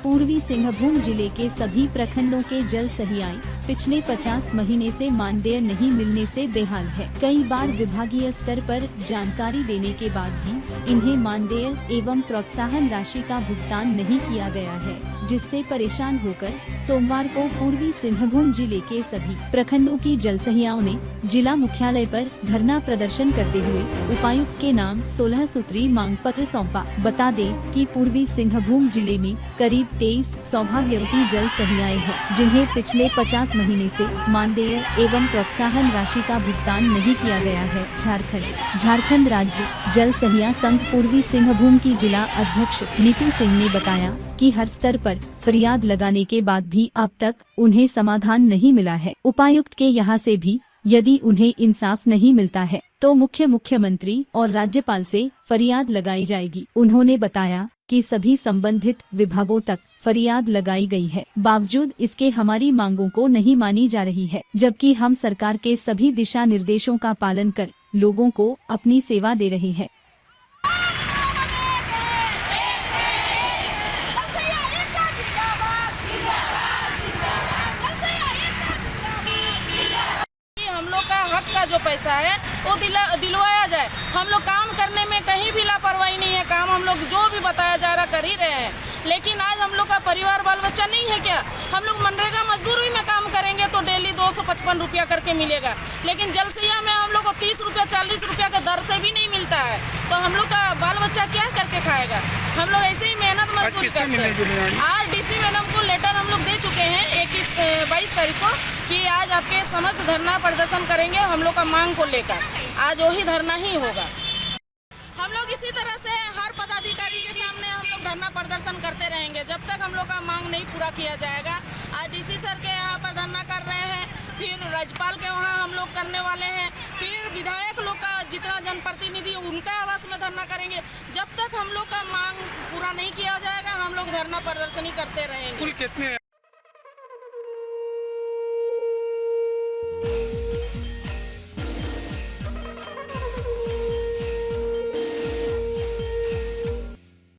पूर्वी सिंहभूम जिले के सभी प्रखंडों के जल सहियाई पिछले 50 महीने से मानदेय नहीं मिलने से बेहाल है। कई बार विभागीय स्तर पर जानकारी देने के बाद भी इन्हें मानदेय एवं प्रोत्साहन राशि का भुगतान नहीं किया गया है, जिससे परेशान होकर सोमवार को पूर्वी सिंहभूम जिले के सभी प्रखंडों की जल सहियाओं ने जिला मुख्यालय पर धरना प्रदर्शन करते हुए उपायुक्त के नाम 16 सूत्री मांग पत्र सौंपा। बता दें कि पूर्वी सिंहभूम जिले में करीब 23 सौभाग्यवती जल सहियाएं हैं, जिन्हें पिछले 50 महीने से मानदेय एवं प्रोत्साहन राशि का भुगतान नहीं किया गया है। झारखंड राज्य जल सहिया संघ पूर्वी सिंहभूम की जिला अध्यक्ष नीतू सिंह ने बताया कि हर स्तर पर फरियाद लगाने के बाद भी अब तक उन्हें समाधान नहीं मिला है। उपायुक्त के यहाँ से भी यदि उन्हें इंसाफ नहीं मिलता है तो मुख्यमंत्री और राज्यपाल से फरियाद लगाई जाएगी। उन्होंने बताया कि सभी संबंधित विभागों तक फरियाद लगाई गई है, बावजूद इसके हमारी मांगों को नहीं मानी जा रही है, जबकि हम सरकार के सभी दिशा निर्देशों का पालन कर लोगों को अपनी सेवा दे रहे हैं। हक का जो पैसा है वो दिलवाया जाए। हम लोग काम करने में कहीं भी लापरवाही नहीं है, काम हम लोग जो भी बताया जा रहा कर ही रहे हैं। लेकिन आज हम लोग का परिवार बाल बच्चा नहीं है क्या? हम लोग मनरेगा मजदूरी में काम करेंगे तो डेली 255 रुपया करके मिलेगा, लेकिन जल सहिया में हम लोग को 30 रुपया 40 रुपया का दर से भी नहीं मिलता है, तो हम लोग का बाल बच्चा क्या करके खाएगा? हम लोग ऐसे ही मेहनत मजदूरी करते हैं। आज डीसी मैडम को लेटर हम लोग दे चुके हैं 22 तारीख को कि आज आपके समस्त धरना प्रदर्शन करेंगे हम लोग का मांग को लेकर। आज वही धरना ही होगा। हम लोग इसी तरह से हर पदाधिकारी के सामने हम लोग धरना प्रदर्शन करते रहेंगे जब तक हम लोग का मांग नहीं पूरा किया जाएगा। आज डीसी सर के यहाँ पर धरना कर रहे हैं, फिर राज्यपाल के वहाँ हम लोग करने वाले हैं, फिर विधायक लोग का जितना जनप्रतिनिधि उनका आवास में धरना करेंगे। जब तक हम लोग का मांग पूरा नहीं किया जाएगा हम लोग धरना प्रदर्शन ही करते रहेंगे।